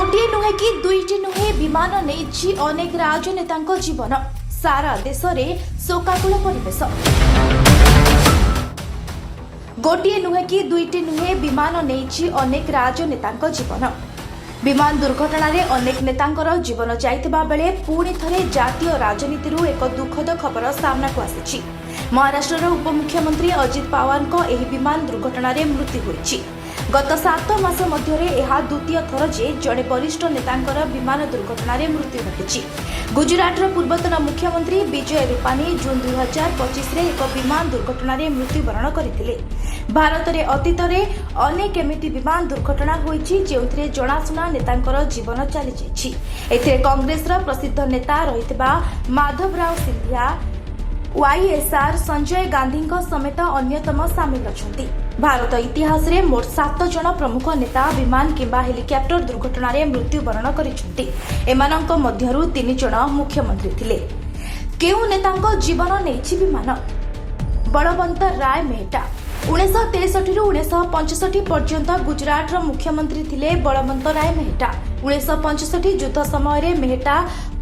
गोटे नुहे कि दुईटी नुहे विमान नहीं अनेक राजनेता जीवन सारा देश में शोकाकुल परिवेश। गोटे नुहे कि दुईटी नुहे विमान नहीं अनेक राजनेता जीवन विमान दुर्घटना रे अनेक नेतांकर जीवन जाइतिबा बेले पुणी थरे जातीय राजनीति एक दुखद खबर सामना को आसी। महाराष्ट्र उपमुख्यमंत्री अजित पवार एही विमान दुर्घटना रे मृत्यु होईछि। गत 7 मास मध्यरे एहा द्वितीय थर जे जड़े वरिष्ठ नेतांकर विमान दुर्घटना रे मृत्यु घटिछि। गुजरातर पूर्वतन मुख्यमंत्री विजय रूपानी जून 2025 रे एक विमान दुर्घटना रे मृत्युवरण करथिले। भारत रे अतीत रे अनेक एमिति विमान दुर्घटना होईछि जेउथिरे जणासुना नेतांकर जीवन चली जाइछि। एथिरे कांग्रेसर प्रसिद्ध नेता रहितबा माधवराव सिंधिया वाईएसआर संजय गांधी समेत अन्यतम सामिल अछंती। भारत इतिहास रे मोट 7 जन प्रमुख नेता विमान किंबा हेलिकॉप्टर दुर्घटना रे मृत्युवरण करिसंती। एमानंक मध्यरु 3 जन मुख्यमंत्री थिले। केउ नेतांक जीवन नेछि विमान? बलवंत राय मेहटा 1963 रु 1965 पर्यंत गुजरात मुख्यमंत्री थिले बलवंत राय मेहटा। 1965 युद्ध समय रे मेहटा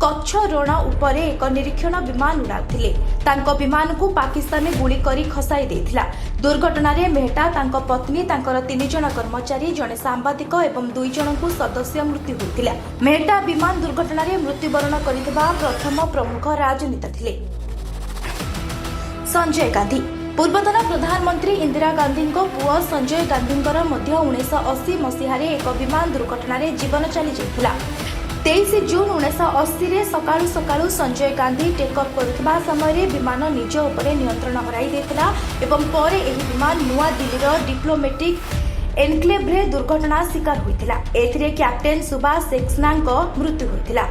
कच्छ रण उपरे एक निरीक्षण विमान उड़ाउथिले। तांको विमान को पाकिस्तान गुली करी खसाई देथिला। दुर्घटना रे मेहटा तांको पत्नी तांकर 3 जन कर्मचारी जने सांबादिक एवं 2 जनकु सदस्य मृत्यु होइथिला। मेहटा विमान दुर्घटना रे मृत्युवरण करितबा प्रथम प्रमुख राजनेता थिले। संजय गांधी पूर्वतन प्रधानमंत्री इंदिरा गांधी पुओ संजय गांधी 1980 मसीह एक विमान दुर्घटना रे जीवन चली जाइथिला। 23 जून 1980 रे सकाळु सकाळु संजय गांधी टेकअप करुवा समय विमान निज उपरे नियंत्रण हराई देथिला एवं परे एही विमान नुआ दिल्लीर डिप्लोमेटिक एनक्लेव रे दुर्घटना शिकार होइथिला। एथिरे कैप्टेन सुभाष सक्सेना मृत्यु होइथिला।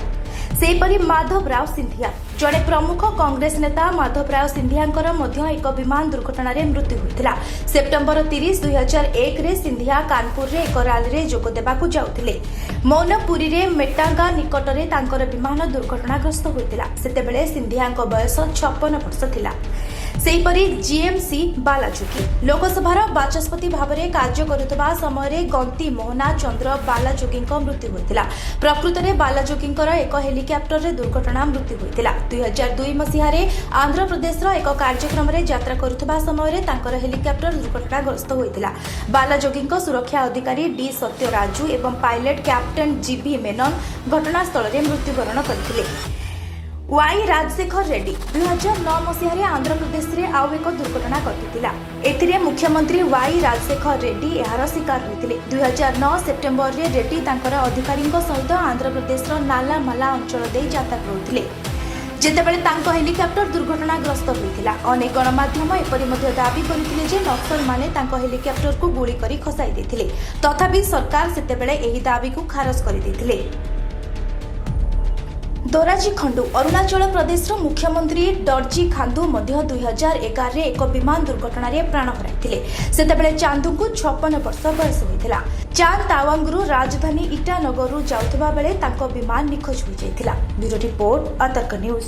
सेपरी माधवराव सिंधिया जड़े प्रमुख कांग्रेस नेता माधवराव सिंधिया मध्य एक विमान दुर्घटना रे मृत्यु होइथिला। सेप्टेम्बर 30, 2001 रे सिंधिया कानपुर रे एक रैली रे जोग देबाकू जाउथिले। मौनपुरी रे मेटांगा निकट रे तांकर विमान दुर्घटनाग्रस्त होइथिला। सेतेबेले सिंधिया बयस 56 वर्ष थिला। सेपरी जीएमसी बालाजोगी लोकसभार बाचस्पति भाव में कार्य करुवा समय गंती मोहना चंद्र बालाजोगी मृत्यु होइथिला। प्रकृत में बालाजोगी एक हेलिकॉप्टर रे दुर्घटना मृत्यु होइथिला। 2002 मसीह आंध्र प्रदेश एक कार्यक्रम रे यात्रा करुवा समय तांकर हेलिकॉप्टर दुर्घटनाग्रस्त होइथिला। बालाजोगी सुरक्षा अधिकारी डी सत्यराजू एवं पायलट कैप्टेन जीबी मेनन घटनास्थल में मृत्युवरण करथिले। वाई राजशेखर रेड्डी 2009 मसीह आंध्र प्रदेश रे आउ एक दुर्घटना घटिथिला। एथिरे मुख्यमंत्री वाई राजशेखर रेड्डी एहार शिकार होइथिले। 2009 सेप्टेम्बर रे रेड्डी तांकर अधिकारी सहित आंध्र प्रदेश नालामाला अंचल दे यात्रा करुथिले जेतेबेले तांको हेलिकॉप्टर दुर्घटनाग्रस्त होइथिला। अनेक गणमाध्यम एपरि मध्ये दाबी करथिले जे नक्सल माने तांको हेलिकॉप्टर को गुली करी खसाई देथिले। तथापि सरकार सेतेबेले एही दाबी को खारज करि देथिले। दोराजी खंडू अरुणाचल प्रदेश मुख्यमंत्री डरजी खांडू 2011 रे एक विमान दुर्घटना रे प्राण हराइथिले। सेतेबेले चांदू को 56 वर्ष बयस होइथिला। चांद तावांगरू राजधानी ईटानगरु जाउथबा बेले तांको विमान निखोज होई जाइथिला। Bureau report Atarka news.